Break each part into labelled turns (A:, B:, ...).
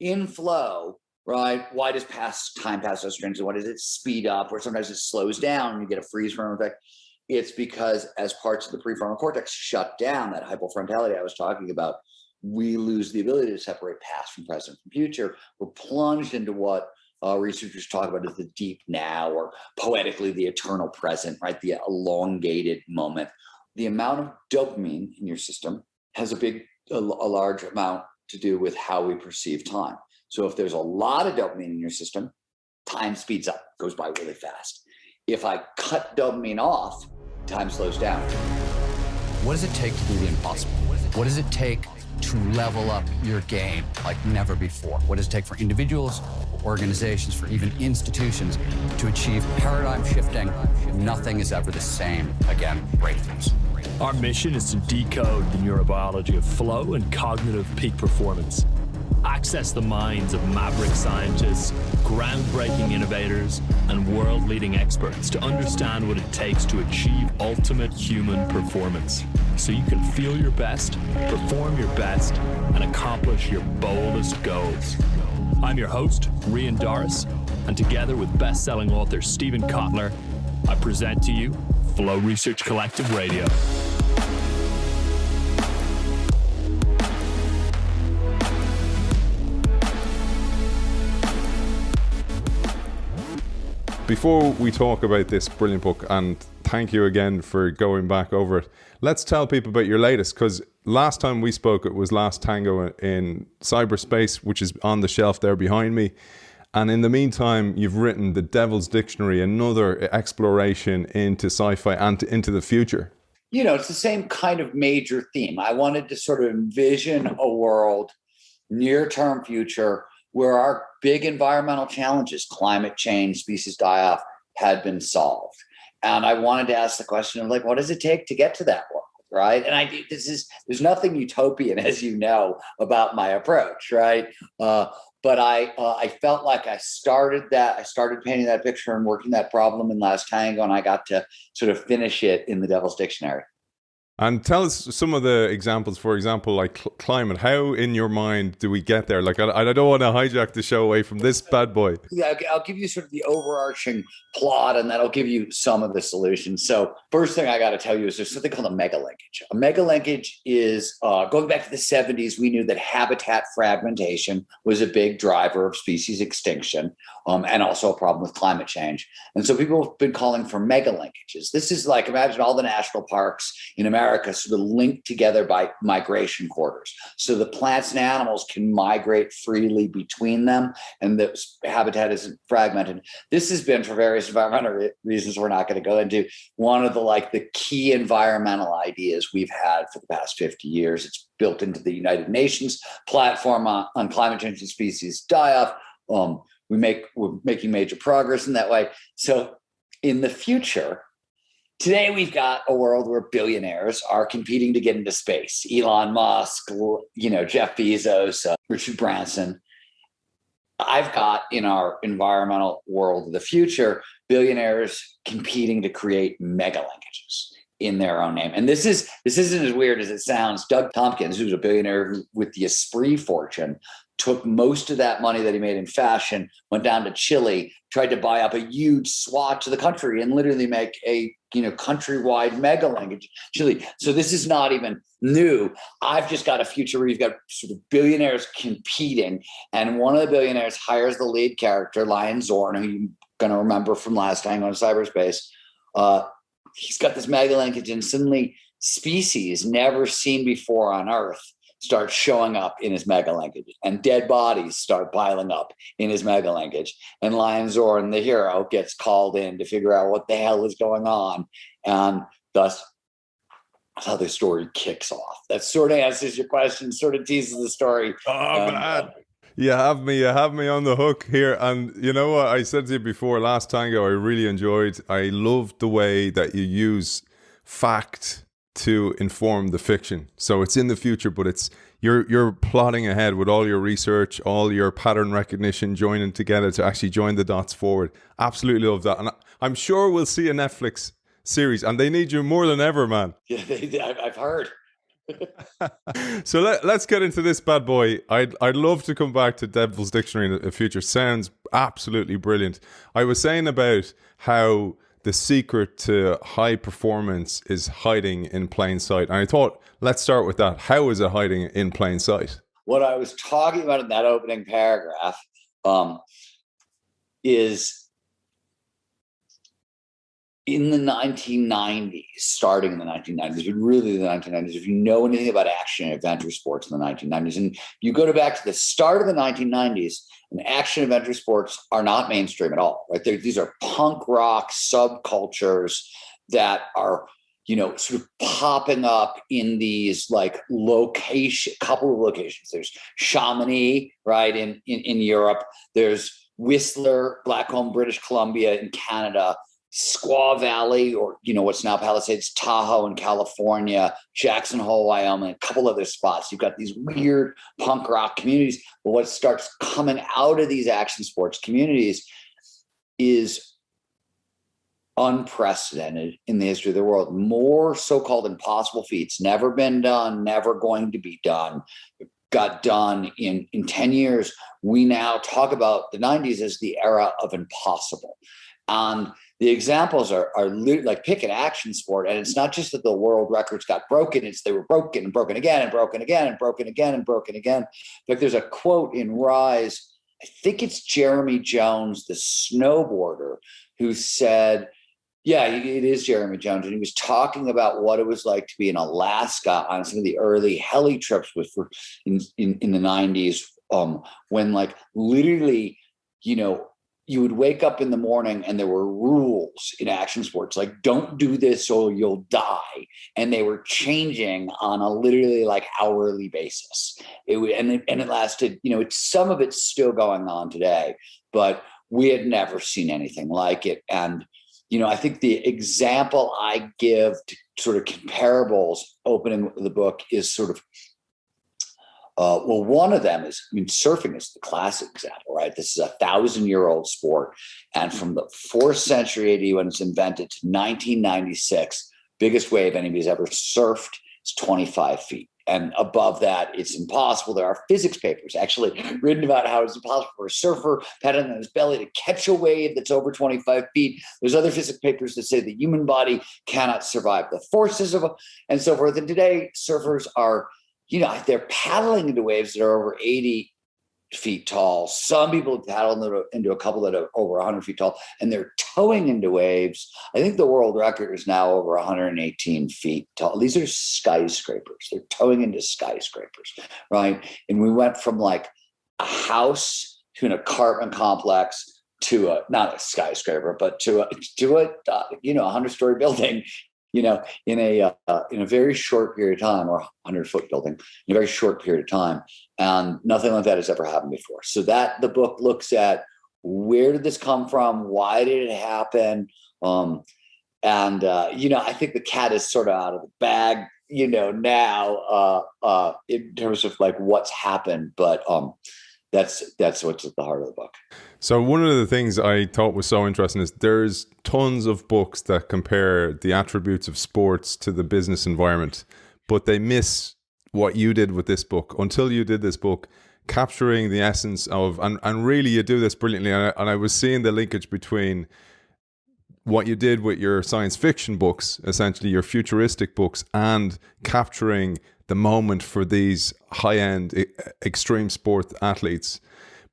A: in flow, right? Why does time pass so strangely? Why does it speed up, or sometimes it slows down and you get a freeze frame effect? It's because as parts of the prefrontal cortex shut down, that hypofrontality I was talking about, we lose the ability to separate past from present from future. We're plunged into what researchers talk about as the deep now, or poetically the eternal present, right? The elongated moment. The amount of dopamine in your system has a large amount to do with how we perceive time. So if there's a lot of dopamine in your system, time speeds up, goes by really fast. If I cut dopamine off, time slows down.
B: What does it take to do the impossible? What does it take to level up your game like never before? What does it take for individuals, organizations, for even institutions to achieve paradigm shifting? Nothing is ever the same again, breakthroughs.
C: Our mission is to decode the neurobiology of flow and cognitive peak performance. Access the minds of maverick scientists, groundbreaking innovators, and world-leading experts to understand what it takes to achieve ultimate human performance, so you can feel your best, perform your best, and accomplish your boldest goals. I'm your host, Rian Doris, and together with best-selling author Stephen Kotler, I present to you Flow Research Collective Radio.
D: Before we talk about this brilliant book, and thank you again for going back over it, let's tell people about your latest, because last time we spoke, it was Last Tango in Cyberspace, which is on the shelf there behind me. And in the meantime, you've written The Devil's Dictionary, another exploration into sci-fi and into the future.
A: You know, it's the same kind of major theme. I wanted to sort of envision a world, near-term future, where our big environmental challenges, climate change, species die-off, had been solved. And I wanted to ask the question of, like, what does it take to get to that world, right? And there's nothing utopian, as you know, about my approach, right? But I felt like I started painting that picture and working that problem in Last Tango, and I got to sort of finish it in The Devil's Dictionary.
D: And tell us some of the examples, for example, like climate. How in your mind do we get there? Like, I don't want to hijack the show away from this bad boy.
A: Yeah, I'll give you sort of the overarching plot, and that'll give you some of the solutions. So first thing I got to tell you is there's something called a megalinkage. A megalinkage is, going back to the 70s, we knew that habitat fragmentation was a big driver of species extinction, and also a problem with climate change. And so people have been calling for megalinkages. This is like, imagine all the national parks in America sort of linked together by migration corridors. So the plants and animals can migrate freely between them, and the habitat isn't fragmented. This has been, for various environmental reasons we're not going to go into, one of the key environmental ideas we've had for the past 50 years. It's built into the United Nations platform on climate change and species die-off. We're making major progress in that way. So in the future, today, we've got a world where billionaires are competing to get into space. Elon Musk, Jeff Bezos, Richard Branson. I've got, in our environmental world of the future, billionaires competing to create megalinkages in their own name. And this isn't as weird as it sounds. Doug Tompkins, who's a billionaire with the Esprit fortune, took most of that money that he made in fashion, went down to Chile, tried to buy up a huge swath of the country and literally make a countrywide mega linkage Chile. So this is not even new. I've just got a future where you've got sort of billionaires competing, and one of the billionaires hires the lead character, Lion Zorn, who you're going to remember from Last Tango in Cyberspace. He's got this mega linkage, and suddenly species never seen before on Earth start showing up in his mega linkage, and dead bodies start piling up in his mega linkage. And Lion Zorn, the hero, gets called in to figure out what the hell is going on. And thus, that's how the story kicks off. That sort of answers your question, sort of teases the story.
D: Oh, man. You have me on the hook here. And you know what I said to you before, Last Tango, I really enjoyed. I loved the way that you use fact to inform the fiction. So it's in the future, but it's you're plotting ahead with all your research, all your pattern recognition joining together to actually join the dots forward. Absolutely love that. And I'm sure we'll see a Netflix series, and they need you more than ever, man.
A: Yeah, I've heard.
D: So let's get into this bad boy. I'd love to come back to Devil's Dictionary in the future. Sounds absolutely brilliant. I was saying about how the secret to high performance is hiding in plain sight. And I thought, let's start with that. How is it hiding in plain sight?
A: What I was talking about in that opening paragraph is in the 1990s, starting in the 1990s, but really the 1990s, if you know anything about action and adventure sports in the 1990s, and you go back to the start of the 1990s, and action adventure sports are not mainstream at all, right? These are punk rock subcultures that are, sort of popping up in these like couple of locations. There's Chamonix, right, in Europe. There's Whistler, Blackcomb, British Columbia in Canada. Squaw Valley, or what's now Palisades, Tahoe in California, Jackson Hole, Wyoming, a couple other spots. You've got these weird punk rock communities. But what starts coming out of these action sports communities is unprecedented in the history of the world. More so-called impossible feats, never been done, never going to be done, got done in 10 years. We now talk about the 90s as the era of impossible. And the examples are like, pick an action sport, and it's not just that the world records got broken, it's they were broken and broken again and broken again and broken again and broken again. Like there's a quote in Rise, I think it's Jeremy Jones, the snowboarder, who said, yeah, it is Jeremy Jones, and he was talking about what it was like to be in Alaska on some of the early heli trips in the 90s, when like literally, you would wake up in the morning and there were rules in action sports, like don't do this or you'll die. And they were changing on a literally like hourly basis. It lasted, some of it's still going on today, but we had never seen anything like it. And, I think the example I give to sort of comparables opening the book is sort of, one of them is, surfing is the classic example, right? This is a 1,000-year-old sport. And from the 4th century AD, when it's invented, to 1996, biggest wave anybody's ever surfed is 25 feet. And above that, it's impossible. There are physics papers actually written about how it's impossible for a surfer paddling on his belly to catch a wave that's over 25 feet. There's other physics papers that say the human body cannot survive the forces and so forth. And today, surfers are, they're paddling into waves that are over 80 feet tall. Some people paddle into a couple that are over 100 feet tall, and they're towing into waves. I think the world record is now over 118 feet tall. These are skyscrapers. They're towing into skyscrapers, right? And we went from like a house to an apartment complex to not a skyscraper, but to a 100-story building, in a very short period of time, or 100-foot building in a very short period of time. And nothing like that has ever happened before. So that the book looks at, where did this come from? Why did it happen? I think the cat is sort of out of the bag, now in terms of like what's happened. But that's what's at the heart of the book.
D: So one of the things I thought was so interesting is there's tons of books that compare the attributes of sports to the business environment, but they miss what you did with this book. Until you did this book, capturing the essence of, and really you do this brilliantly. And I was seeing the linkage between what you did with your science fiction books, essentially your futuristic books, and capturing the moment for these high-end extreme sport athletes.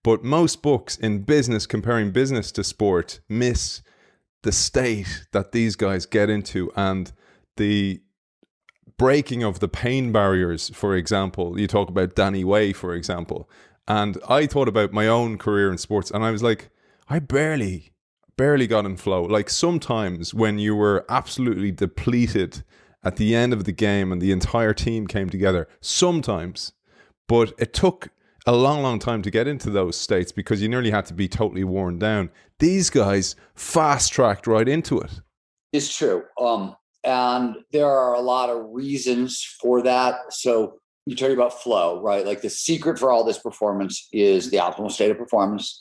D: But most books in business, comparing business to sport, miss the state that these guys get into and the breaking of the pain barriers. For example, you talk about Danny Way, for example. And I thought about my own career in sports, and I was like, I barely got in flow. Like sometimes when you were absolutely depleted at the end of the game and the entire team came together, sometimes, but it took a long time to get into those states because you nearly had to be totally worn down. These guys fast-tracked right into it.
A: It's true. And there are a lot of reasons for that. So you're talking about flow, right? Like the secret for all this performance is the optimal state of performance,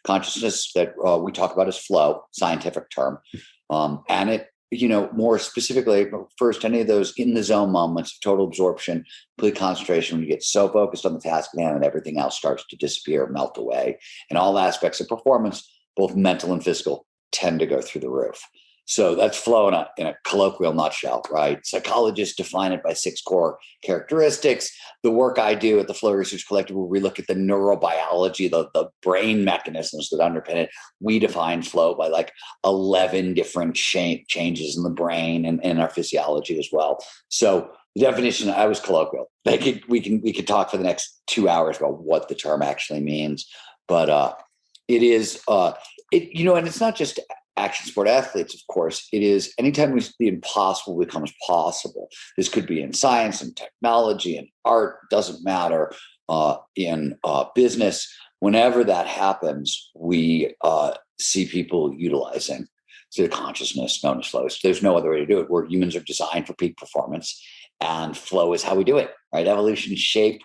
A: consciousness that we talk about as flow, scientific term. And it more specifically, first, any of those in the zone moments of total absorption, complete concentration, when you get so focused on the task at hand and everything else starts to disappear, melt away, and all aspects of performance, both mental and physical, tend to go through the roof. So that's flow in a colloquial nutshell, right? Psychologists define it by 6 core characteristics. The work I do at the Flow Research Collective, where we look at the neurobiology, the brain mechanisms that underpin it, we define flow by like 11 different changes in the brain and in our physiology as well. So the definition, I was colloquial. We could talk for the next 2 hours about what the term actually means, but it is, and it's not just action sport athletes, of course. It is anytime the impossible becomes possible. This could be in science and technology and art, doesn't matter, in business. Whenever that happens, we see people utilizing the consciousness known as flow. There's no other way to do it. Humans are designed for peak performance, and flow is how we do it, right? Evolution shaped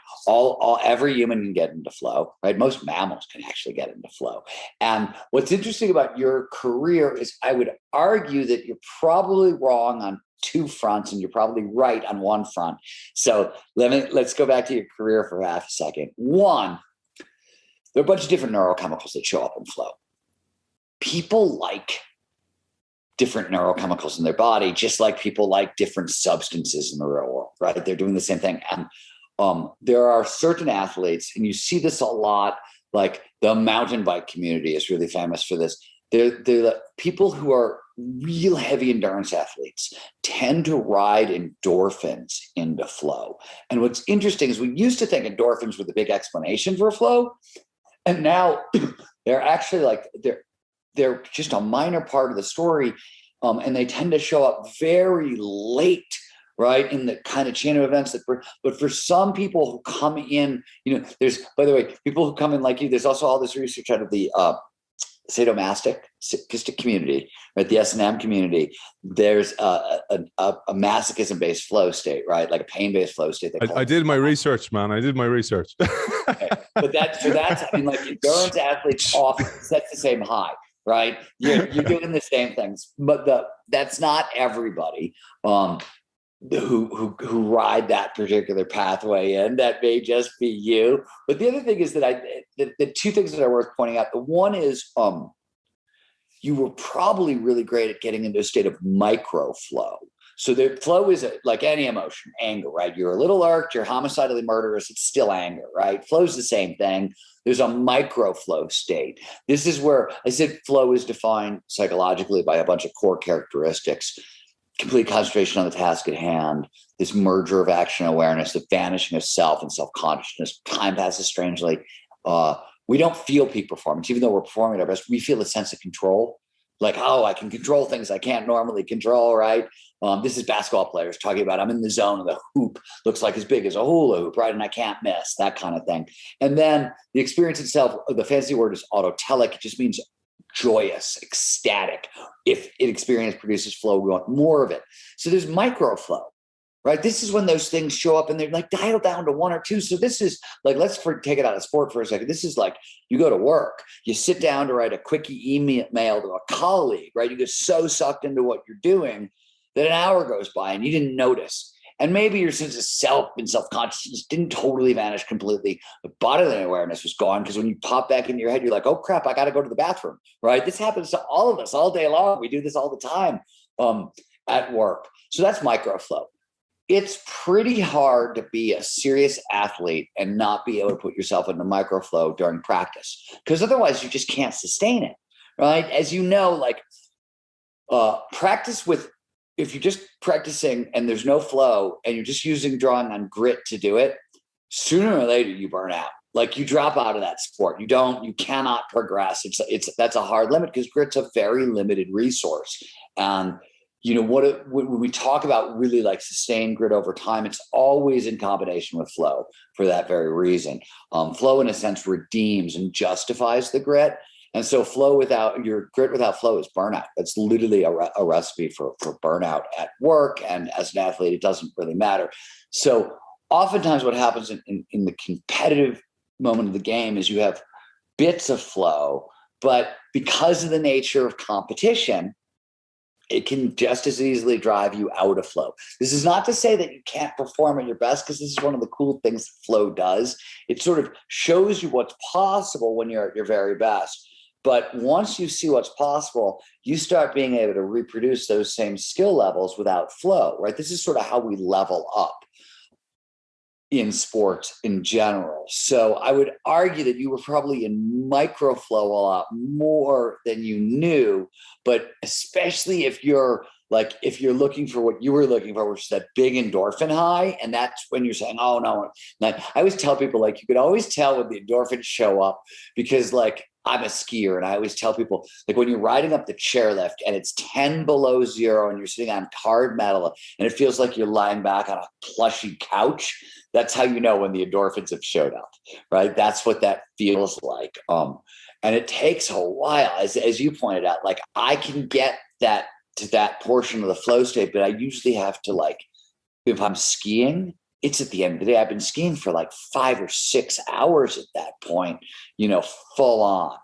A: every human can get into flow, right? Most mammals can actually get into flow. And what's interesting about your career is I would argue that you're probably wrong on 2 fronts and you're probably right on 1 front. So let's go back to your career for half a second. 1, there are a bunch of different neurochemicals that show up in flow. People like different neurochemicals in their body, just like people like different substances in the real world, right? They're doing the same thing. And there are certain athletes, and you see this a lot, like the mountain bike community is really famous for this. They're the people who are real heavy endurance athletes tend to ride endorphins into flow. And what's interesting is we used to think endorphins were the big explanation for flow. And now they're actually they're just a minor part of the story, and they tend to show up very late, right, in the kind of chain of events but for some people who come in, there's, by the way, people who come in like you, there's also all this research out of the sadomasochistic community, right, the S&M community. There's a masochism-based flow state, right, like a pain-based flow state.
D: I did my research, man. I did my research.
A: Okay. But that's like endurance athletes often set the same high. Right, you're doing the same things, but that's not everybody who ride that particular pathway in. That may just be you. But the other thing is that the 2 things that are worth pointing out. The one is you were probably really great at getting into a state of micro flow. So the flow is like any emotion, anger, right? You're a little irked, you're homicidally murderous, it's still anger, right? Flow is the same thing. There's a micro flow state. This is where I said flow is defined psychologically by a bunch of core characteristics: complete concentration on the task at hand, this merger of action awareness, the vanishing of self and self-consciousness. Time passes strangely. We don't feel peak performance, even though we're performing at our best. We feel a sense of control. Like, I can control things I can't normally control, right? This is basketball players talking about, I'm in the zone, and the hoop looks like as big as a hula hoop, right? And I can't miss, that kind of thing. And then the experience itself, the fancy word is autotelic. It just means joyous, ecstatic. If an experience produces flow, we want more of it. So there's micro flow, right? This is when those things show up and they're like dialed down to 1 or 2. So this is like, take it out of sport for a second. This is like, you go to work, you sit down to write a quickie email to a colleague, right? You get so sucked into what you're doing that an hour goes by and you didn't notice. And maybe your sense of self and self-consciousness didn't totally vanish completely. The bodily awareness was gone, because when you pop back into your head, you're like, oh crap, I got to go to the bathroom, right? This happens to all of us all day long. We do this all the time at work. So that's microflow. It's pretty hard to be a serious athlete and not be able to put yourself into microflow during practice, because otherwise you just can't sustain it, right? As you know, like if you're just practicing and there's no flow and you're just drawing on grit to do it, sooner or later you burn out. Like, you drop out of that sport. You cannot progress. That's a hard limit, because grit's a very limited resource. And when we talk about really like sustained grit over time, it's always in combination with flow for that very reason. Flow, in a sense, redeems and justifies the grit. And so grit without flow is burnout. That's literally a recipe for burnout at work. And as an athlete, it doesn't really matter. So oftentimes what happens in the competitive moment of the game is you have bits of flow, but because of the nature of competition, it can just as easily drive you out of flow. This is not to say that you can't perform at your best, because this is one of the cool things that flow does. It sort of shows you what's possible when you're at your very best. But once you see what's possible, you start being able to reproduce those same skill levels without flow, right? This is sort of how we level up in sports in general. So I would argue that you were probably in micro flow a lot more than you knew, but especially if you're looking for what you were looking for, which is that big endorphin high. And that's when you're saying, oh no. I always tell people, like, you could always tell when the endorphins show up, because like, I'm a skier, and I always tell people, like, when you're riding up the chairlift and it's 10 below zero and you're sitting on hard metal and it feels like you're lying back on a plushy couch, that's how you know when the endorphins have showed up, right? That's what that feels like. And it takes a while, as you pointed out. Like, I can get that to that portion of the flow state, but I usually have to, like, if I'm skiing, it's at the end of the day. I've been skiing for like 5 or 6 hours at that point, full on.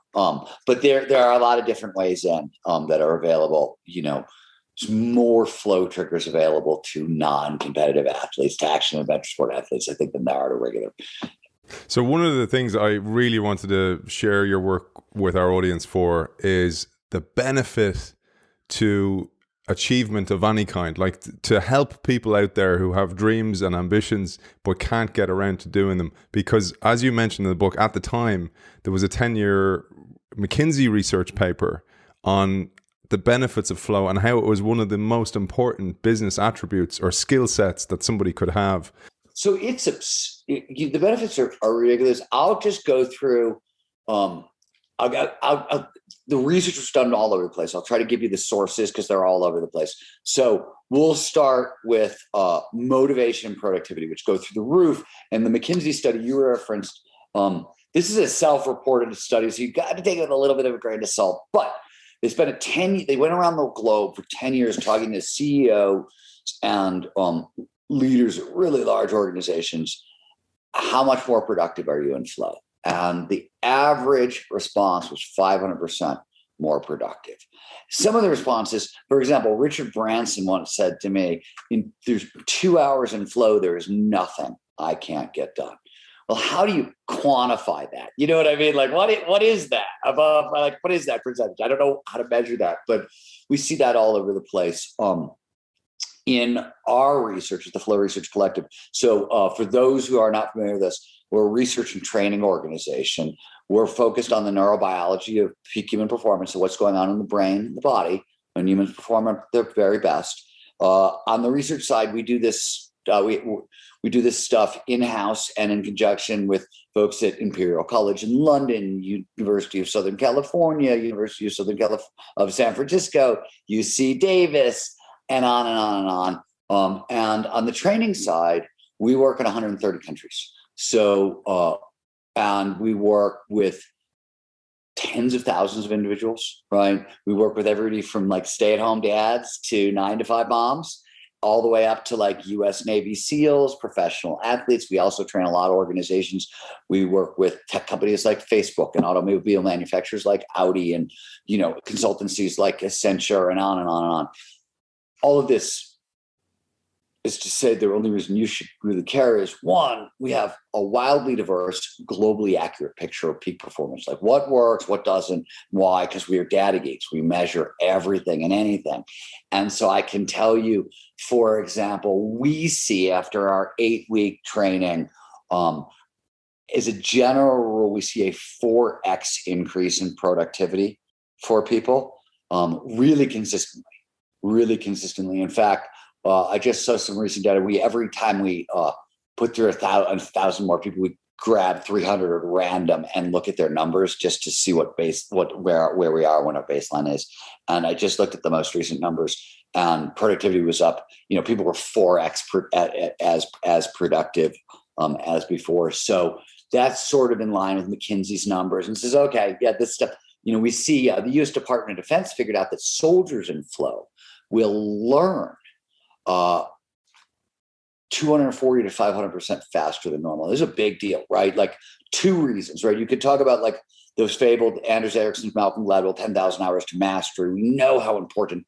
A: But there are a lot of different ways in that are available. There's more flow triggers available to non-competitive athletes, to action and adventure sport athletes, I think, than there are to regular.
D: So one of the things I really wanted to share your work with our audience for is the benefit to achievement of any kind, like to help people out there who have dreams and ambitions but can't get around to doing them. Because as you mentioned in the book, at the time there was a 10-year McKinsey research paper on the benefits of flow and how it was one of the most important business attributes or skill sets that somebody could have.
A: So the benefits are ridiculous. I'll just go through the research was done all over the place. I'll try to give you the sources because they're all over the place. So we'll start with motivation and productivity, which go through the roof. And the McKinsey study you referenced, this is a self-reported study, so you got to take it with a little bit of a grain of salt. But they went around the globe for 10 years talking to CEO and leaders of really large organizations. How much more productive are you in flow? And the average response was 500% more productive. Some of the responses, for example, Richard Branson once said to me, there's 2 hours in flow, there is nothing I can't get done. Well, how do you quantify that? You know what I mean? Like, what is that? What is that percentage? I don't know how to measure that, but we see that all over the place. In our research at the Flow Research Collective. So for those who are not familiar with this, we're a research and training organization. We're focused on the neurobiology of peak human performance, so what's going on in the brain, the body, when humans perform at their very best. On the research side, we do this. We do this stuff in-house and in conjunction with folks at Imperial College in London, University of Southern California, University of San Francisco, UC Davis, and on and on and on. And on the training side, we work in 130 countries. So, and we work with tens of thousands of individuals, right? We work with everybody from like stay-at-home dads to 9-to-5 moms, all the way up to like US Navy SEALs, professional athletes. We also train a lot of organizations. We work with tech companies like Facebook and automobile manufacturers like Audi and, consultancies like Accenture and on and on and on. All of this is to say the only reason you should really care is, one, we have a wildly diverse, globally accurate picture of peak performance, like what works, what doesn't, why, because we are data geeks. We measure everything and anything. And so I can tell you, for example, we see after our 8-week training, as a general rule, we see a 4x increase in productivity for people really consistently. In fact, I just saw some recent data. Every time we put through 1,000 more people, we grab 300 at random and look at their numbers just to see where we are when our baseline is. And I just looked at the most recent numbers, and productivity was up. People were 4x as productive as before. So that's sort of in line with McKinsey's numbers, and says, okay, yeah, this stuff. We see the U.S. Department of Defense figured out that soldiers in flow will learn 240 to 500% faster than normal. This is a big deal, right? Like 2 reasons, right? You could talk about like those fabled Anders Ericsson's, Malcolm Gladwell, 10,000 hours to mastery. We know how important,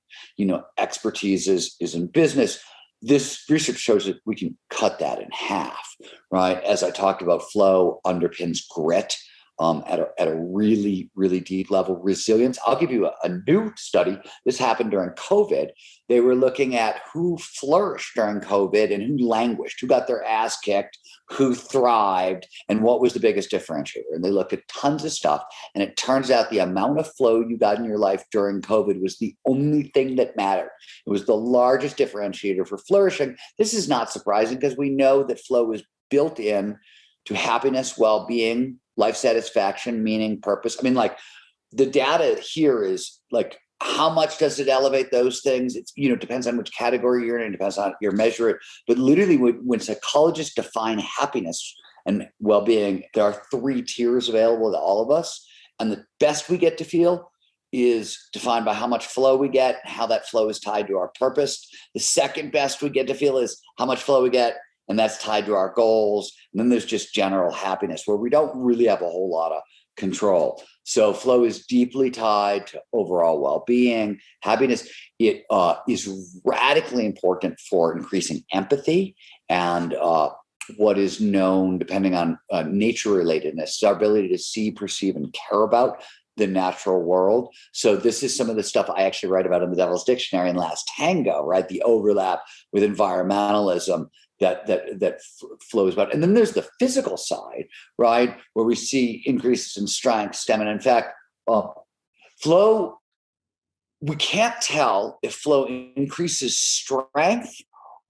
A: expertise is in business. This research shows that we can cut that in half, right? As I talked about, flow underpins grit at a really, really deep level, resilience. I'll give you a new study. This happened during COVID. They were looking at who flourished during COVID and who languished, who got their ass kicked, who thrived, and what was the biggest differentiator. And they looked at tons of stuff. And it turns out the amount of flow you got in your life during COVID was the only thing that mattered. It was the largest differentiator for flourishing. This is not surprising because we know that flow is built in to happiness, well-being, life satisfaction, meaning, purpose. I mean, like, the data here is like, how much does it elevate those things? It's, depends on which category you're in, it depends on your measure it. But literally, when psychologists define happiness and well-being, there are 3 tiers available to all of us. And the best we get to feel is defined by how much flow we get, how that flow is tied to our purpose. The second best we get to feel is how much flow we get, and that's tied to our goals. And then there's just general happiness, where we don't really have a whole lot of control. So flow is deeply tied to overall well-being, happiness. It is radically important for increasing empathy and what is known, depending on nature relatedness, our ability to see, perceive, and care about the natural world. So this is some of the stuff I actually write about in the Devil's Dictionary and Last Tango, right? The overlap with environmentalism that flows about. And then there's the physical side, right? Where we see increases in strength, stamina. In fact, flow, we can't tell if flow increases strength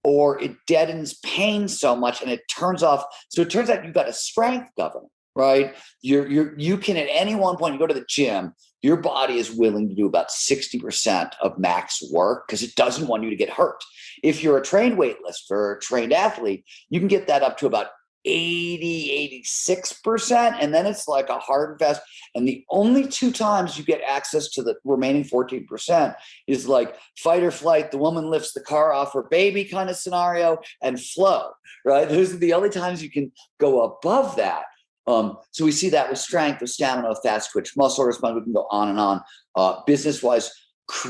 A: or it deadens pain so much and it turns off. So it turns out you've got a strength governor, right? You can, at any one point, you go to the gym, your body is willing to do about 60% of max work because it doesn't want you to get hurt. If you're a trained weightlifter or a trained athlete, you can get that up to about 80, 86%. And then it's like a hard and fast. And the only 2 times you get access to the remaining 14% is like fight or flight, the woman lifts the car off her baby kind of scenario, and flow, right? Those are the only times you can go above that. So we see that with strength, with stamina, with fast twitch, muscle response. We can go on and on. Business-wise,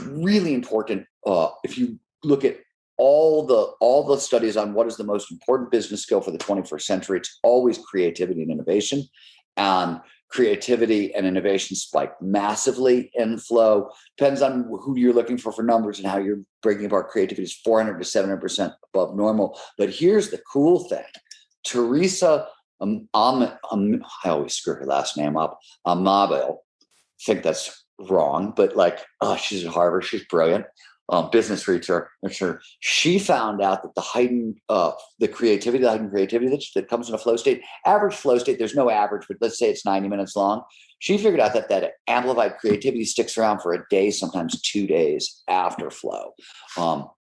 A: really important. If you look at all the studies on what is the most important business skill for the 21st century, it's always creativity and innovation. And creativity and innovation spike massively in flow. Depends on who you're looking for numbers and how you're breaking apart. Creativity is 400 to 700% above normal. But here's the cool thing. Teresa, I always screw her last name up. Amabile. I think that's wrong, but she's at Harvard. She's brilliant. Business researcher. She found out that the heightened creativity that comes in a flow state, average flow state, there's no average, but let's say it's 90 minutes long. She figured out that amplified creativity sticks around for a day, sometimes 2 days after flow.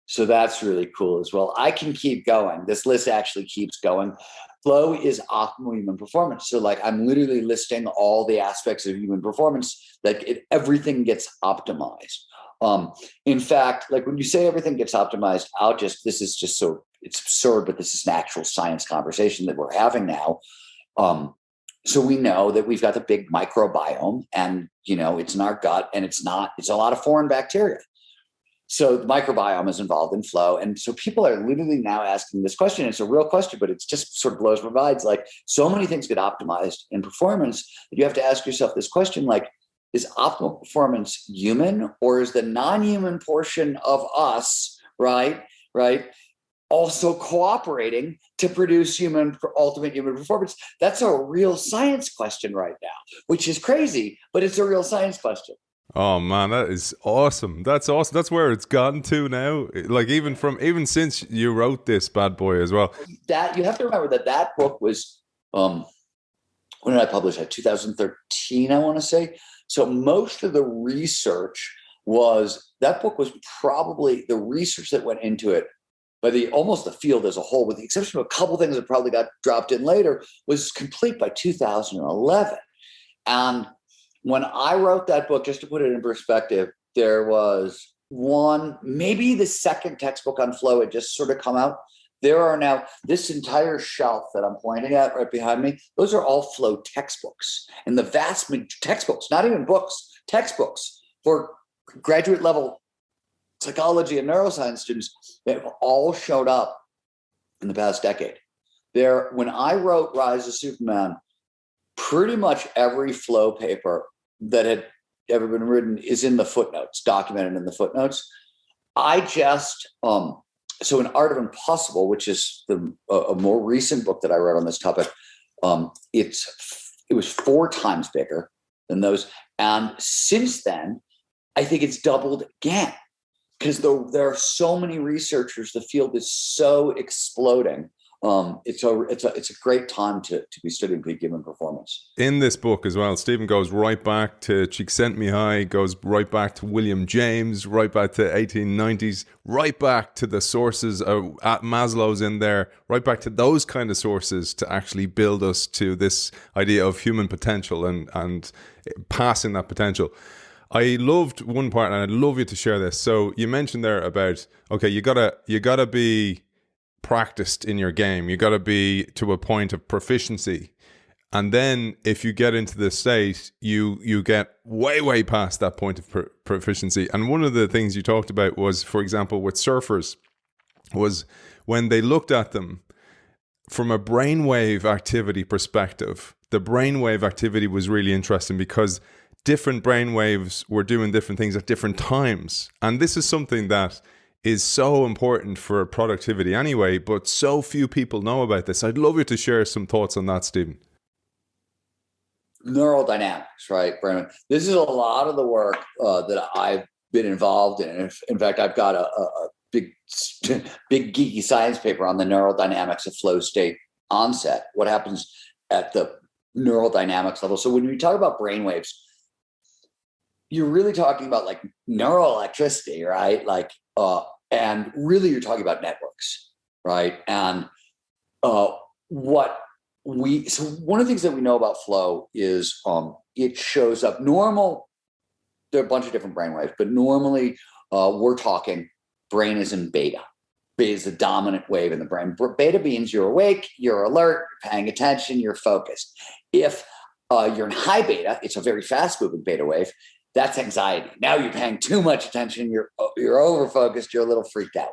A: So that's really cool as well. I can keep going. This list actually keeps going. Flow is optimal human performance. So I'm literally listing all the aspects of human performance, everything gets optimized. In fact, when you say everything gets optimized, this is just so, it's absurd, but this is an actual science conversation that we're having now. So we know that we've got the big microbiome and, it's in our gut and it's a lot of foreign bacteria. So the microbiome is involved in flow. And so people are literally now asking this question. It's a real question, but it's just sort of blows my mind. So many things get optimized in performance that you have to ask yourself this question, is optimal performance human, or is the non-human portion of us, right, also cooperating to produce ultimate human performance? That's a real science question right now, which is crazy, but it's a real science question.
D: Oh man, that is awesome. That's awesome. That's where it's gotten to now. Even since you wrote this bad boy as well.
A: That you have to remember that book was when did I publish that? 2013, I want to say. So most of the research that book was probably the research that went into it by almost the field as a whole, with the exception of a couple things that probably got dropped in later, was complete by 2011. And when I wrote that book, just to put it in perspective, there was maybe the second textbook on flow had just sort of come out. There are now this entire shelf that I'm pointing at right behind me. Those are all flow textbooks, and the vast textbooks, not even books, textbooks for graduate level psychology and neuroscience students that have all showed up in the past decade. When I wrote Rise of Superman, pretty much every flow paper that had ever been written is in the footnotes, documented in the footnotes. I just so in Art of Impossible, which is a more recent book that I wrote on this topic, it was 4 times bigger than those, and since then, I think it's doubled again because there are so many researchers. The field is so exploding. It's a great time to be studying peak human performance.
D: In this book as well, Stephen goes right back to Csikszentmihalyi, goes right back to William James, right back to 1890s, right back to the sources at Maslow's in there, right back to those kind of sources to actually build us to this idea of human potential and passing that potential. I loved one part, and I'd love you to share this. So you mentioned there about, okay, you gotta be practiced in your game. You got to be to a point of proficiency, and then if you get into the state, you get way past that point of proficiency. And one of the things you talked about was, for example, with surfers, was when they looked at them from a brainwave activity perspective. The brainwave activity was really interesting because different brainwaves were doing different things at different times, and this is something that is so important for productivity anyway, but so few people know about this. I'd love you to share some thoughts on that, Stephen.
A: Neurodynamics, right, Brandon? This is a lot of the work that I've been involved in. In fact, I've got a big geeky science paper on the neurodynamics of flow state onset, what happens at the neurodynamics level. So when we talk about brainwaves, you're really talking about like neuroelectricity, right? Like, and really you're talking about networks, right? And so one of the things that we know about flow is it shows up normal. There are a bunch of different brainwaves, but normally we're talking brain is in beta. Beta is the dominant wave in the brain. Beta means you're awake, you're alert, you're paying attention, you're focused. If you're in high beta, it's a very fast moving beta wave. That's anxiety. Now you're paying too much attention. You're over-focused. You're a little freaked out.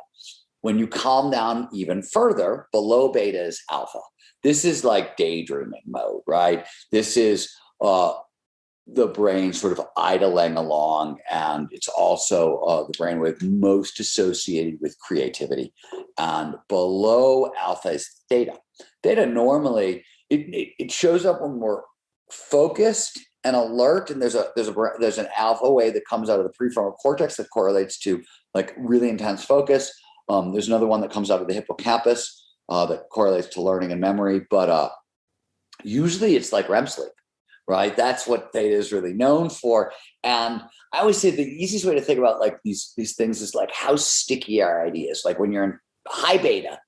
A: When you calm down even further, below beta is alpha. This is like daydreaming mode, right? This is the brain sort of idling along, and it's also the brainwave most associated with creativity. And below alpha is theta. Theta normally it shows up when we're focused and alert, and there's an alpha wave that comes out of the prefrontal cortex that correlates to like really intense focus. There's another one that comes out of the hippocampus that correlates to learning and memory, but usually it's like REM sleep, right? That's what theta is really known for. And I always say the easiest way to think about like these things is like how sticky are ideas. Like when you're in high beta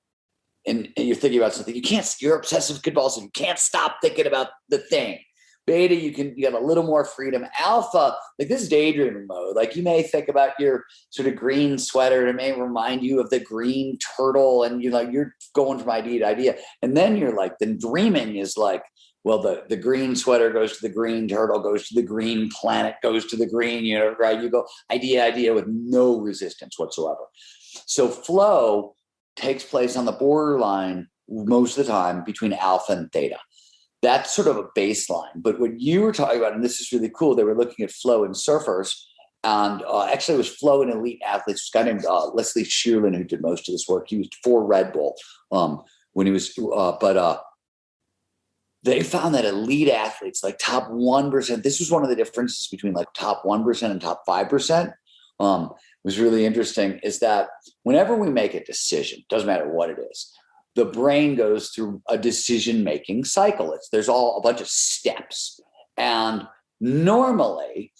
A: and you're thinking about something, you're obsessive compulsive, you can't stop thinking about the thing. Beta, you get a little more freedom. Alpha, like this is daydreaming mode. Like you may think about your sort of green sweater, and it may remind you of the green turtle, and you're going from idea to idea. And then you're like, then dreaming is like, well, the green sweater goes to the green turtle, goes to the green planet, goes to the green, right? You go idea with no resistance whatsoever. So flow takes place on the borderline most of the time between alpha and theta. That's sort of a baseline. But what you were talking about, and this is really cool, they were looking at flow in surfers, and actually it was flow in elite athletes. This guy named Leslie Shearlin who did most of this work. He was for Red Bull when he was, they found that elite athletes, like top 1%, this was one of the differences between like top 1% and top 5%, was really interesting, is that whenever we make a decision, doesn't matter what it is, the brain goes through a decision-making cycle. There's a bunch of steps. And normally,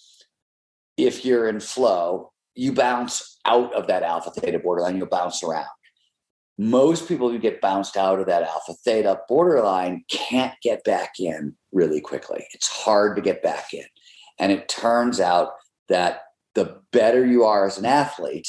A: if you're in flow, you bounce out of that alpha theta borderline, you'll bounce around. Most people who get bounced out of that alpha theta borderline can't get back in really quickly. It's hard to get back in. And it turns out that the better you are as an athlete,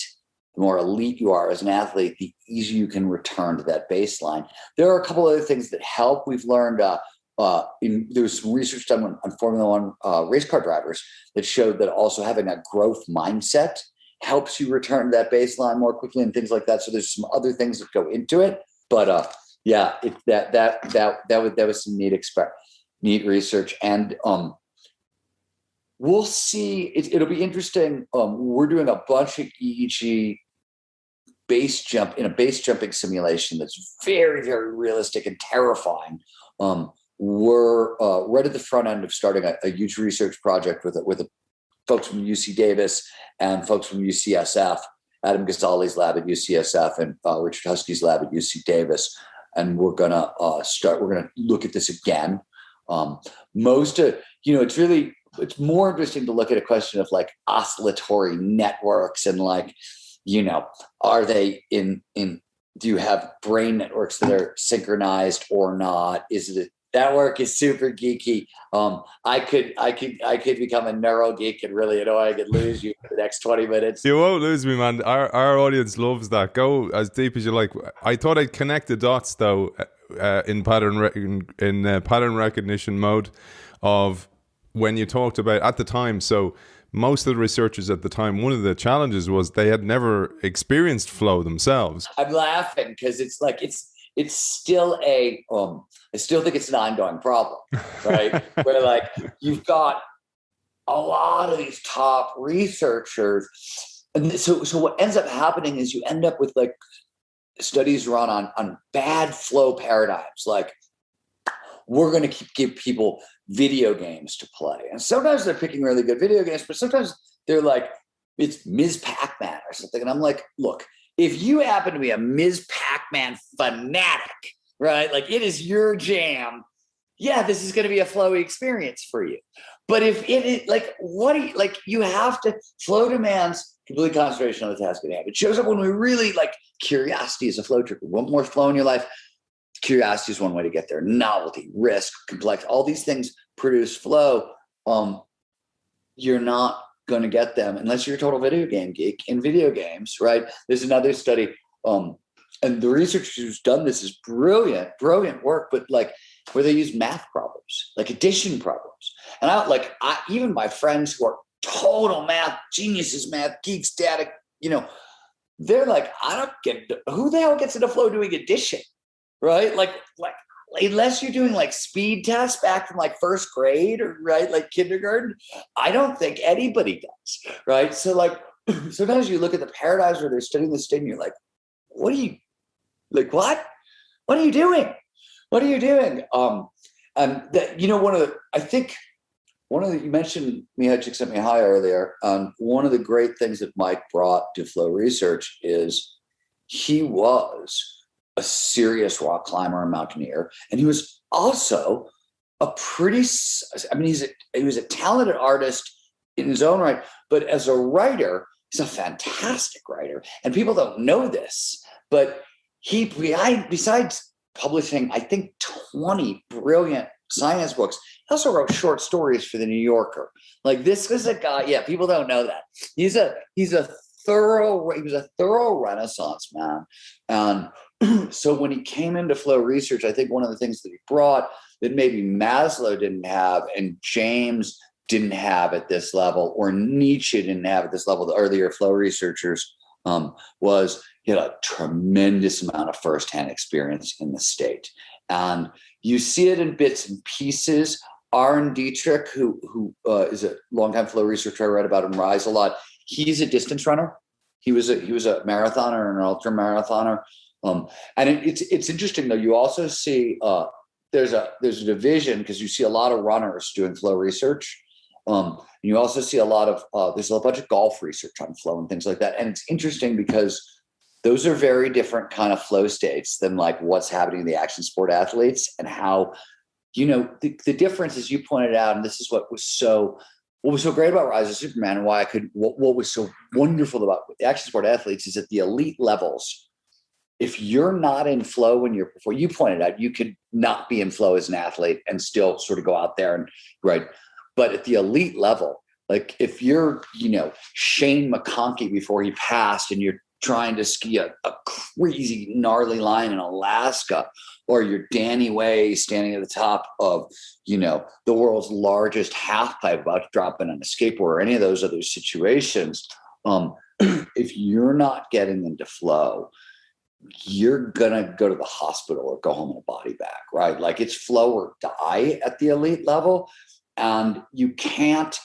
A: the more elite you are as an athlete, the easier you can return to that baseline. There are a couple other things that help. We've learned there was some research done on Formula One race car drivers that showed that also having a growth mindset helps you return to that baseline more quickly and things like that. So there's some other things that go into it, but yeah, that was some neat research, and we'll see. It'll be interesting. We're doing a bunch of EEG base jumping simulation that's very, very realistic and terrifying. We're right at the front end of starting a huge research project with folks from UC Davis and folks from UCSF, Adam Ghazali's lab at UCSF and Richard Husky's lab at UC Davis. And we're going to look at this again. It's more interesting to look at a question of like oscillatory networks and like, are they do you have brain networks that are synchronized or not? That work is super geeky. I could become a neuro geek and really annoying and lose you for the next 20 minutes.
D: You won't lose me, man. Our audience loves that. Go as deep as you like. I thought I'd connect the dots though in pattern recognition mode of when you talked about at the time. So most of the researchers at the time, one of the challenges was they had never experienced flow themselves.
A: I'm laughing because it's still I still think it's an ongoing problem, right? Where like you've got a lot of these top researchers. And so what ends up happening is you end up with like studies run on bad flow paradigms. Like we're going to give people video games to play. And sometimes they're picking really good video games, but sometimes they're like, it's Ms. Pac-Man or something. And I'm like, look, if you happen to be a Ms. Pac-Man fanatic, right? Like it is your jam. Yeah, this is going to be a flowy experience for you. But if it is like, you have to, flow demands complete concentration on the task at hand. It shows up when we really like curiosity is a flow trigger. Want more flow in your life? Curiosity is one way to get there. Novelty, risk, complex, all these things produce flow. You're not going to get them unless you're a total video game geek in video games, right? There's another study, and the researchers who's done this is brilliant work, but like where they use math problems, like addition problems. And even my friends who are total math geniuses, math geeks, static, they're like, I don't get who the hell gets into flow doing addition, right? Like unless you're doing like speed tests back from like first grade or right, like kindergarten, I don't think anybody does, right? So like sometimes you look at the paradigms where they're studying this thing, you're like, what are you doing? And that, you mentioned Mihai Csikszentmihalyi earlier. One of the great things that Mike brought to flow research is he was a serious rock climber and mountaineer. And he was also he was a talented artist in his own right, but as a writer, he's a fantastic writer. And people don't know this, but besides publishing, I think 20 brilliant science books, he also wrote short stories for the New Yorker. Like this was a guy, people don't know that. He was a thorough Renaissance man. And so when he came into flow research, I think one of the things that he brought that maybe Maslow didn't have and James didn't have at this level, or Nietzsche didn't have at this level, the earlier flow researchers, was he had a tremendous amount of firsthand experience in the state. And you see it in bits and pieces. Aaron Dietrich, who is a longtime flow researcher, I read about him Rise a lot. He's a distance runner. He was a marathoner and an ultra marathoner. And it's interesting though. You also see there's a division because you see a lot of runners doing flow research. You also see a lot of there's a bunch of golf research on flow and things like that. And it's interesting because those are very different kind of flow states than like what's happening to the action sport athletes and how, the difference, as you pointed out, and this is what was so great about Rise of Superman and why what was so wonderful about the action sport athletes is at the elite levels. If you're not in flow before you pointed out, you could not be in flow as an athlete and still sort of go out there and right. But at the elite level, like if you're, Shane McConkey before he passed and you're trying to ski a crazy gnarly line in Alaska, or you're Danny Way standing at the top of, the world's largest half pipe about to drop in on a skateboard, or any of those other situations. If you're not getting into flow, you're going to go to the hospital or go home in a body bag, right? Like, it's flow or die at the elite level. And you can't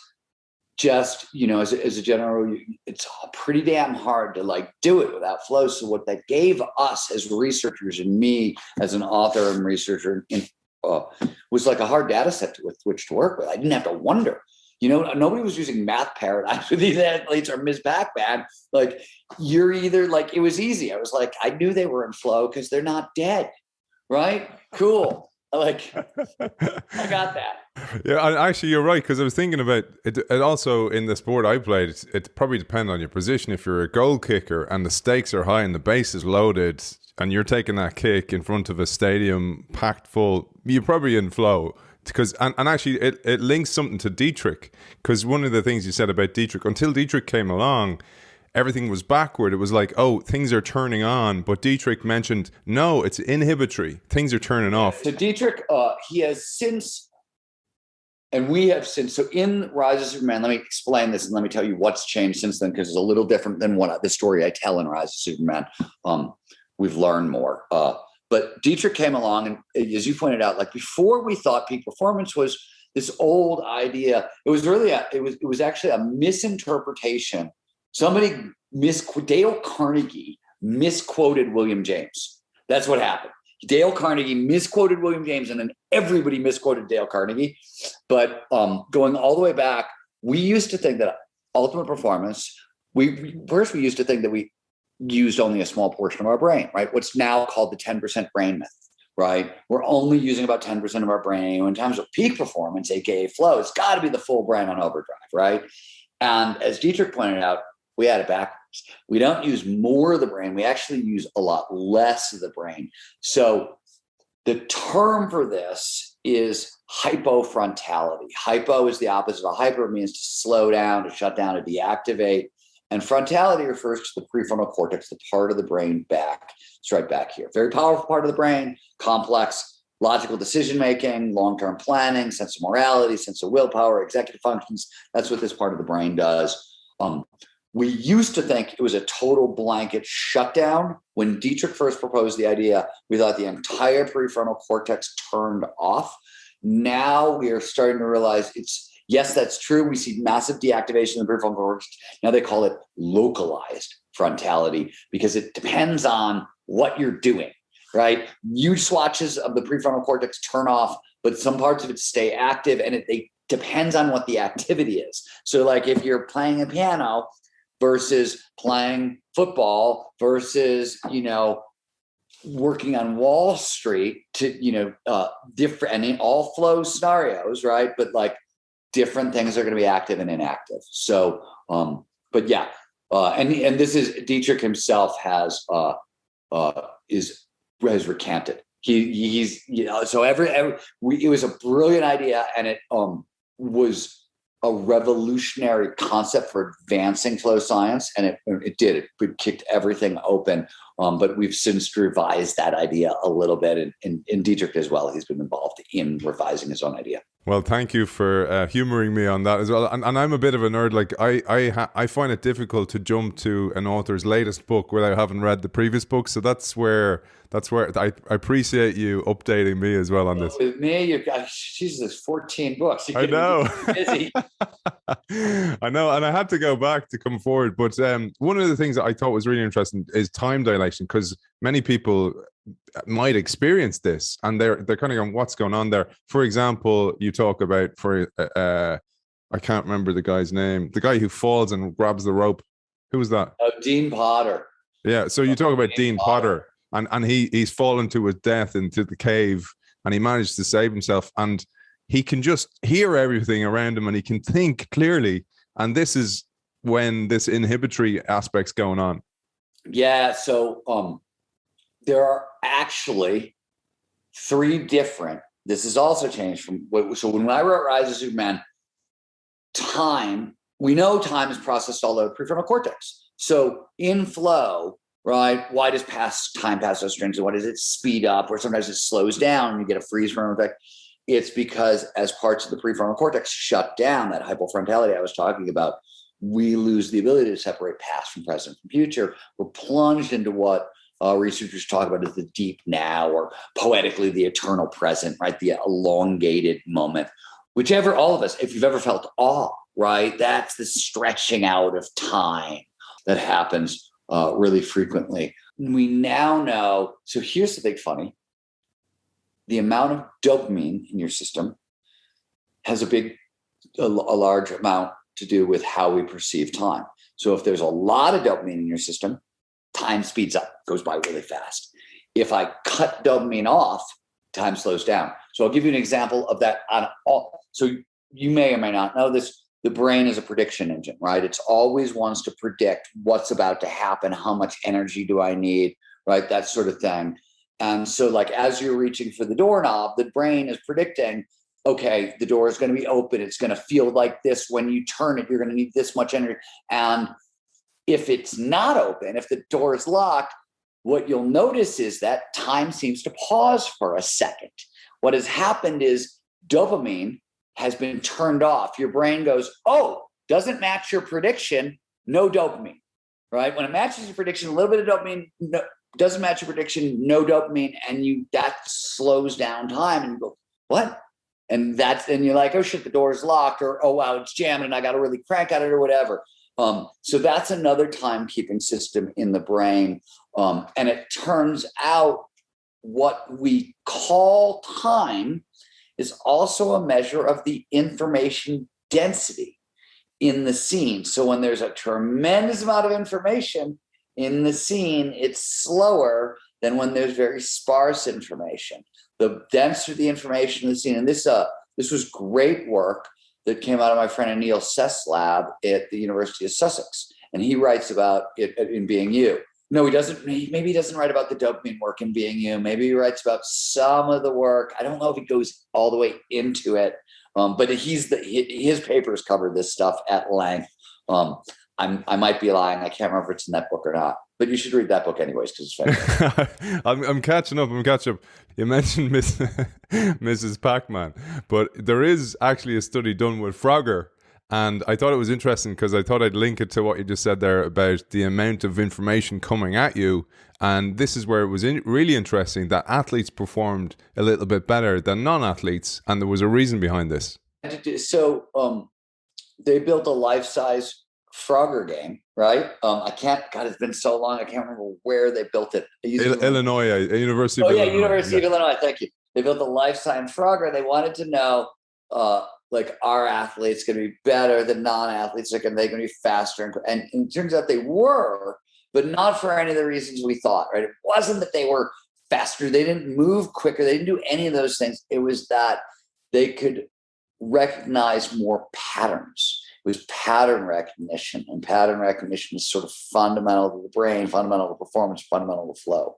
A: just, as a general, it's pretty damn hard to like do it without flow. So what that gave us as researchers, and me as an author and researcher, was like a hard data set with which to work with. I didn't have to wonder. Nobody was using math paradigms with these athletes or Ms. Pac-Man. Like, you're either like, it was easy. I was like, I knew they were in flow because they're not dead. Right? Cool. Like, I got that.
D: Yeah, and actually, you're right, because I was thinking about it. It also, in the sport I played, it probably depends on your position. If you're a goal kicker and the stakes are high and the base is loaded, and you're taking that kick in front of a stadium packed full, you're probably in flow. Because and actually it links something to Dietrich, because one of the things you said about Dietrich, until Dietrich came along, everything was backward. It was like, oh, things are turning on, but Dietrich mentioned, no, it's inhibitory, things are turning off.
A: So Dietrich, he has since, and we have since, so in Rise of Superman, let me explain this and let me tell you what's changed since then, because it's a little different than the story I tell in Rise of Superman. We've learned more. But Dietrich came along, and as you pointed out, like, before we thought peak performance was this old idea. It was really it was actually a misinterpretation. Dale Carnegie misquoted William James. That's what happened. Dale Carnegie misquoted William James, and then everybody misquoted Dale Carnegie. But going all the way back, we used to think that ultimate performance, we used to think that we used only a small portion of our brain, right? What's now called the 10% brain myth, right? We're only using about 10% of our brain. In terms of peak performance, aka flow, it's got to be the full brain on overdrive, right? And as Dietrich pointed out, we had it backwards. We don't use more of the brain. We actually use a lot less of the brain. So the term for this is hypofrontality. Hypo is the opposite of hyper. It means to slow down, to shut down, to deactivate. And frontality refers to the prefrontal cortex, the part of the brain back. It's right back here. Very powerful part of the brain, complex logical decision-making, long-term planning, sense of morality, sense of willpower, executive functions. That's what this part of the brain does. We used to think it was a total blanket shutdown. When Dietrich first proposed the idea, we thought the entire prefrontal cortex turned off. Now we are starting to realize yes, that's true. We see massive deactivation of the prefrontal cortex. Now they call it localized frontality, because it depends on what you're doing, right? Huge swatches of the prefrontal cortex turn off, but some parts of it stay active, and it depends on what the activity is. So like, if you're playing a piano versus playing football versus, working on Wall Street, to, different, and in all flow scenarios, right? But like, different things are going to be active and inactive. So, but yeah. And this is Dietrich himself has recanted. He's so it was a brilliant idea, and it was a revolutionary concept for advancing flow science, and it did. It kicked everything open. But we've since revised that idea a little bit, and Dietrich as well. He's been involved in revising his own idea.
D: Well, thank you for humoring me on that as well. And I'm a bit of a nerd. Like, I find it difficult to jump to an author's latest book without having read the previous book. So that's where I appreciate you updating me as well on this.
A: With me, you've got, Jesus, 14 books.
D: I know.
A: Busy.
D: I know. And I had to go back to come forward. But one of the things that I thought was really interesting is time dilation, because many people might experience this, and they're kind of going, what's going on there? For example, you talk about, I can't remember the guy's name, the guy who falls and grabs the rope. Who was that?
A: Dean Potter.
D: Yeah, so you talk about Dean Potter, and he's fallen to his death into the cave, and he managed to save himself, and he can just hear everything around him, and he can think clearly, and this is when this inhibitory aspect's going on.
A: Yeah, so there are actually three different, this has also changed from, so when I wrote Rise of Superman, we know time is processed all over the prefrontal cortex. So in flow, right, why does time pass so strangely? Why does it speed up, or sometimes it slows down and you get a freeze frame effect? It's because as parts of the prefrontal cortex shut down, that hypofrontality I was talking about, we lose the ability to separate past from present from future. We're plunged into what researchers talk about as the deep now, or poetically the eternal present, right? The elongated moment. Whichever, all of us, if you've ever felt awe, right? That's the stretching out of time that happens really frequently. We now know, so here's the big funny. The amount of dopamine in your system has a large amount to do with how we perceive time. So if there's a lot of dopamine in your system, time speeds up, goes by really fast. If I cut dopamine off, time slows down. So I'll give you an example of that. So you may or may not know this. The brain is a prediction engine, right? It's always wants to predict what's about to happen, how much energy do I need, right? That sort of thing. And so like as you're reaching for the doorknob, the brain is predicting, okay, the door is going to be open. It's going to feel like this. When you turn it, you're going to need this much energy. And if it's not open, if the door is locked, what you'll notice is that time seems to pause for a second. What has happened is dopamine has been turned off. Your brain goes, oh, doesn't match your prediction, no dopamine, right? When it matches your prediction, a little bit of dopamine, no, doesn't match your prediction, no dopamine, and that slows down time, and you go, what? And you're like, oh shit, the door's locked, or oh wow, it's jamming and I got to really crank at it or whatever. So that's another timekeeping system in the brain. And it turns out what we call time is also a measure of the information density in the scene. So when there's a tremendous amount of information in the scene, it's slower than when there's very sparse information. The denser the information in the scene, and this was great work that came out of my friend Anil Seth's lab at the University of Sussex. And he writes about it in Being You. No, he doesn't. Maybe he doesn't write about the dopamine work in Being You. Maybe he writes about some of the work. I don't know if he goes all the way into it, but his papers cover this stuff at length. I might be lying. I can't remember if it's in that book or not. But you should read that book anyways because it's fantastic.
D: I'm catching up. You mentioned Mrs. Pac-Man, but there is actually a study done with Frogger. And I thought it was interesting because I thought I'd link it to what you just said there about the amount of information coming at you. And this is where it was really interesting that athletes performed a little bit better than non-athletes. And there was a reason behind this.
A: So they built a life-size Frogger game, right? It's been so long. I can't remember where they built it.
D: Illinois, University of Illinois.
A: University of Illinois. Thank you. They built a life-size Frogger. They wanted to know, like, are athletes going to be better than non-athletes? Like, are they going to be faster? And it turns out they were, but not for any of the reasons we thought, right? It wasn't that they were faster. They didn't move quicker. They didn't do any of those things. It was that they could recognize more patterns. It was pattern recognition, and pattern recognition is sort of fundamental to the brain, fundamental to performance, fundamental to flow.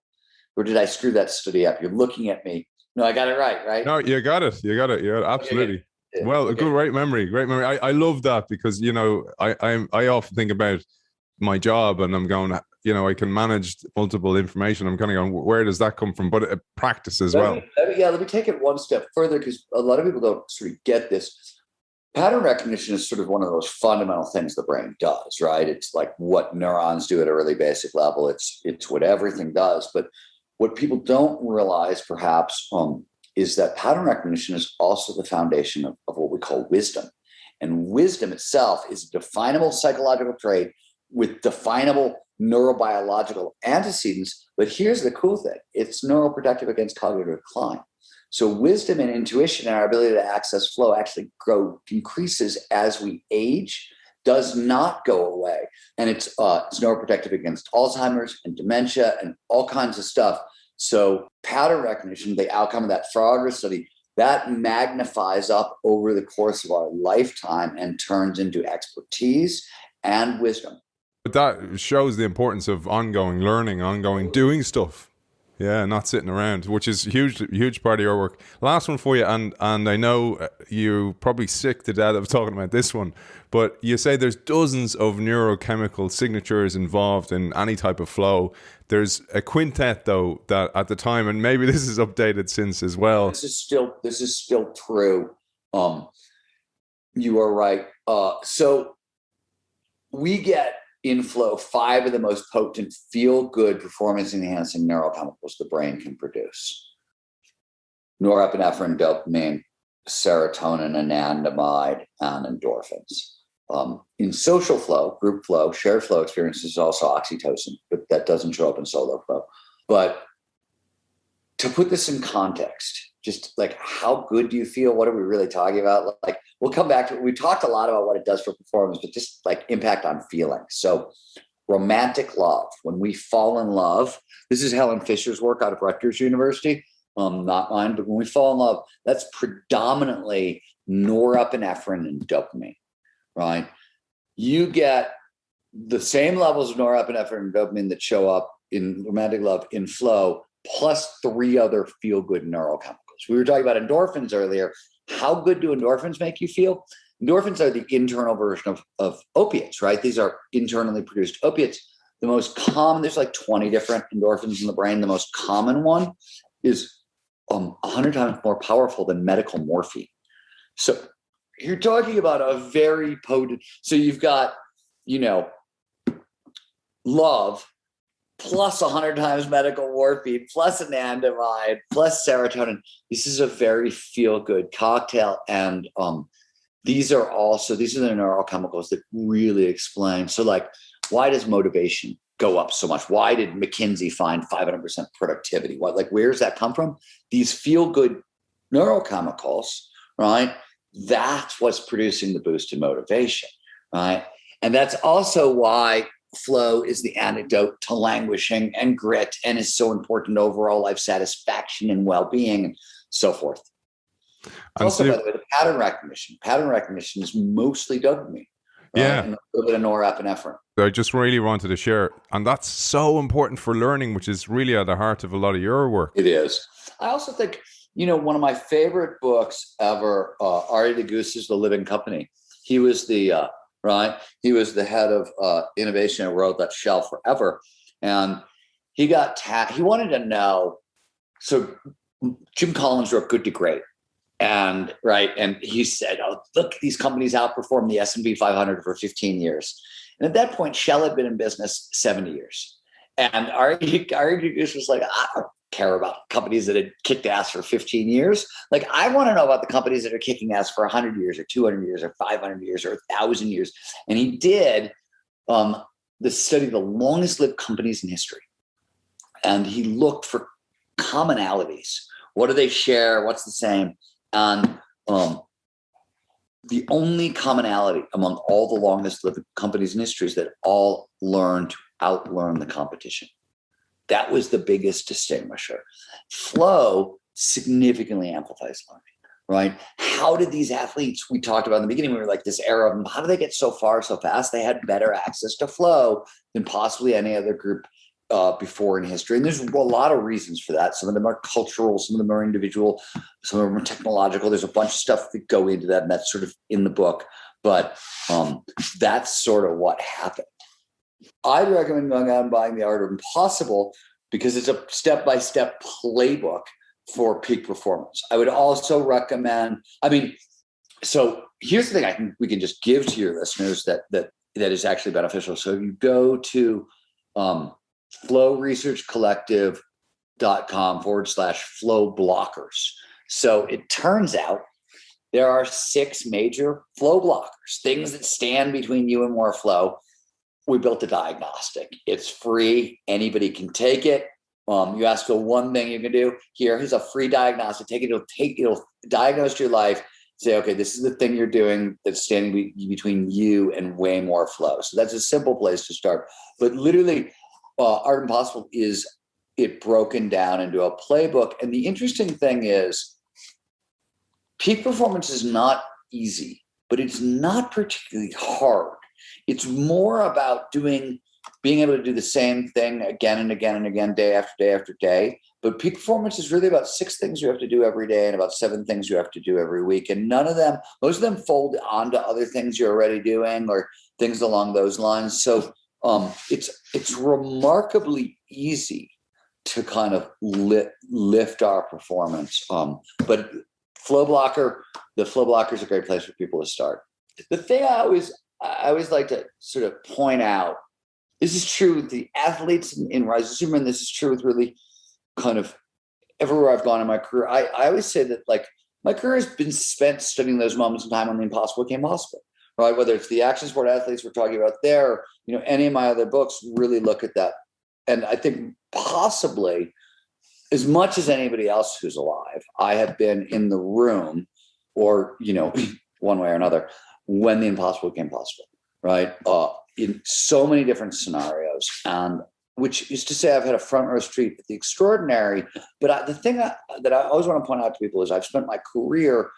A: Or did I screw that study up? You're looking at me. No, I got it right?
D: No, you got it. Absolutely.
A: Okay.
D: Well, a great memory. I love that because, I often think about my job and I'm going, I can manage multiple information. I'm kind of going, where does that come from? But practice as well.
A: Let me take it one step further because a lot of people don't sort of get this. Pattern recognition is sort of one of those fundamental things the brain does, right? It's like what neurons do at a really basic level. It's what everything does. But what people don't realize perhaps is that pattern recognition is also the foundation of what we call wisdom. And wisdom itself is a definable psychological trait with definable neurobiological antecedents. But here's the cool thing. It's neuroprotective against cognitive decline. So wisdom and intuition and our ability to access flow actually increases as we age, does not go away. And it's neuroprotective against Alzheimer's and dementia and all kinds of stuff. So pattern recognition, the outcome of that Frogger study, that magnifies up over the course of our lifetime and turns into expertise and wisdom.
D: But that shows the importance of ongoing learning, ongoing doing stuff. Yeah, not sitting around, which is huge part of your work. Last one for you, and I know you're probably sick to death of talking about this one, but you say there's dozens of neurochemical signatures involved in any type of flow. There's a quintet though that at the time, and maybe this is updated since as well.
A: This is still true. You are right. So we get in flow 5 of the most potent feel-good performance-enhancing neurochemicals the brain can produce: norepinephrine, dopamine, serotonin, anandamide, and endorphins. In social flow, group flow, shared flow experiences, also oxytocin, but that doesn't show up in solo flow. But to put this in context, just like, how good do you feel? What are we really talking about? Like, we'll come back to it. We talked a lot about what it does for performance, but just like impact on feeling. So romantic love, when we fall in love, this is Helen Fisher's work out of Rutgers University, not mine, but when we fall in love, that's predominantly norepinephrine and dopamine, right? You get the same levels of norepinephrine and dopamine that show up in romantic love in flow, plus 3 other feel-good neurochemicals. We were talking about endorphins earlier. How good do endorphins make you feel? Endorphins are the internal version of opiates, right? These are internally produced opiates. The most common, there's like 20 different endorphins in the brain. The most common one is 100 times more powerful than medical morphine. So you're talking about a very potent, so you've got, love, plus 100 times medical morphine, plus anandamide, plus serotonin. This is a very feel-good cocktail. And these are the neurochemicals that really explain. So like, why does motivation go up so much? Why did McKinsey find 500% productivity? Where's that come from? These feel-good neurochemicals, right? That's what's producing the boost in motivation, right? And that's also why flow is the antidote to languishing and grit, and is so important to overall life satisfaction and well-being and so forth. Also, by the way, the pattern recognition is mostly dopamine, right?
D: Yeah,
A: and a little bit of norepinephrine.
D: I just really wanted to share, and that's so important for learning, which is really at the heart of a lot of your work.
A: It is. I also think, one of my favorite books ever, Ari Degusta's The Living Company. He was the He was the head of innovation and wrote that shell forever. And he wanted to know. So Jim Collins wrote Good to Great. And he said, oh, look, these companies outperformed the S&P 500 for 15 years. And at that point, Shell had been in business 70 years. And Ari Degusta was like, I don't care about companies that had kicked ass for 15 years. Like, I want to know about the companies that are kicking ass for 100 years or 200 years or 500 years or 1,000 years. And he did the study of the longest lived companies in history. And he looked for commonalities. What do they share? What's the same? And the only commonality among all the longest lived companies in history is that all learned to outlearn the competition. That was the biggest distinguisher. Flow significantly amplifies learning, right? How did these athletes, we talked about in the beginning, we were like this era of them, how do they get so far so fast? They had better access to flow than possibly any other group before in history. And there's a lot of reasons for that. Some of them are cultural, some of them are individual, some of them are technological. There's a bunch of stuff that go into that, and that's sort of in the book. But that's sort of what happened. I'd recommend going out and buying The Art of Impossible because it's a step-by-step playbook for peak performance. I would also recommend, so here's the thing I think we can just give to your listeners that is actually beneficial. So you go to flowresearchcollective.com/flow blockers. So it turns out there are 6 major flow blockers, things that stand between you and more flow. We built a diagnostic. It's free. Anybody can take it. You ask for one thing you can do. Here's a free diagnostic. Take it. It'll diagnose your life. Say, okay, this is the thing you're doing that's standing between you and way more flow. So that's a simple place to start. But literally, Art Impossible is it broken down into a playbook. And the interesting thing is, peak performance is not easy, but it's not particularly hard. It's more about doing being able to do the same thing again and again and again, day after day after day. But peak performance is really about 6 things you have to do every day and about 7 things you have to do every week. And most of them fold onto other things you're already doing or things along those lines. So it's remarkably easy to kind of lift our performance. But the Flow Blocker is a great place for people to start. The thing I always like to sort of point out, this is true with the athletes in Rise of Superman. This is true with really kind of everywhere I've gone in my career. I always say that, like, my career has been spent studying those moments in time when the impossible became possible, right? Whether it's the action sport athletes we're talking about there, or, any of my other books really look at that. And I think possibly as much as anybody else who's alive, I have been in the room or, one way or another, when the impossible became possible, right? In so many different scenarios. And which is to say, I've had a front row seat at the extraordinary. But the thing that I always want to point out to people is I've spent my career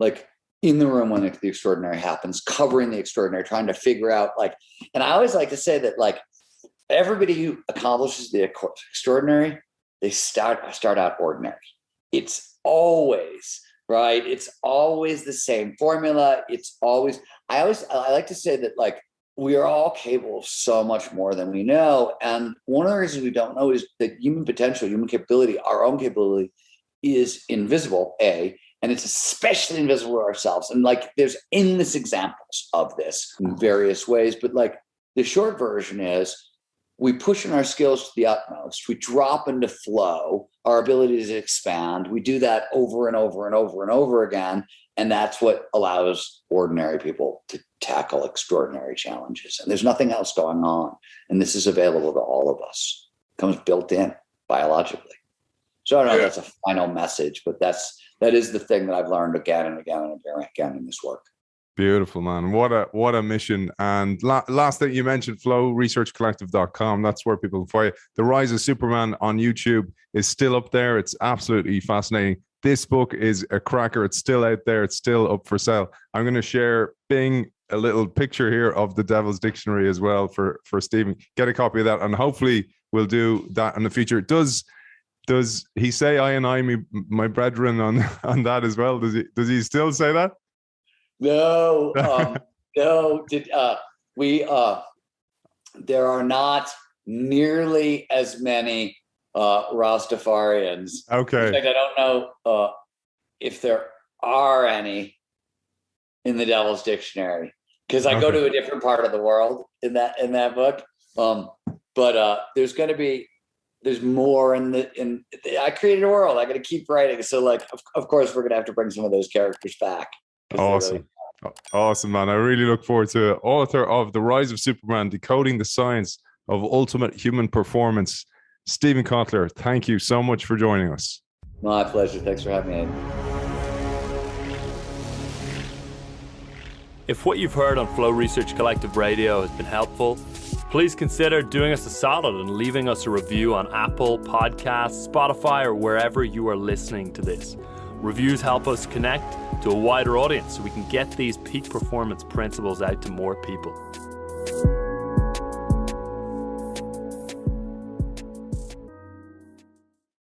A: like in the room when the extraordinary happens, covering the extraordinary, trying to figure out and I always like to say that everybody who accomplishes the extraordinary, they start out ordinary. It's always right. It's always the same formula. I like to say that we are all capable of so much more than we know. And one of the reasons we don't know is that human potential, human capability, our own capability is invisible, A, and it's especially invisible to ourselves. And there's endless examples of this in various ways. But the short version is we push in our skills to the utmost. We drop into flow, our ability to expand. We do that over and over and over and over again. And that's what allows ordinary people to tackle extraordinary challenges. And there's nothing else going on. And this is available to all of us. It comes built in biologically. So I don't know if that's a final message, but that is the thing that I've learned again and again and again in this work.
D: Beautiful, man. What a mission. And last thing you mentioned, flowresearchcollective.com. That's where people can find you. The Rise of Superman on YouTube is still up there. It's absolutely fascinating. This book is a cracker. It's still out there. It's still up for sale. I'm going to share a little picture here of the Devil's Dictionary as well for Stephen. Get a copy of that, and hopefully we'll do that in the future. Does he say I and I, my brethren on that as well? Does he still say that?
A: No, no. There are not nearly as many Rastafarians.
D: Okay.
A: In fact, I don't know if there are any in the Devil's Dictionary because I go to a different part of the world in that book. But there's more I created a world. I got to keep writing. So of course we're going to have to bring some of those characters back.
D: Awesome. Awesome, man. I really look forward to it. Author of The Rise of Superman, Decoding the Science of Ultimate Human Performance, Stephen Kotler. Thank you so much for joining us.
A: My pleasure. Thanks for having me.
C: If what you've heard on Flow Research Collective Radio has been helpful, please consider doing us a solid and leaving us a review on Apple Podcasts, Spotify, or wherever you are listening to this. Reviews help us connect to a wider audience so we can get these peak performance principles out to more people.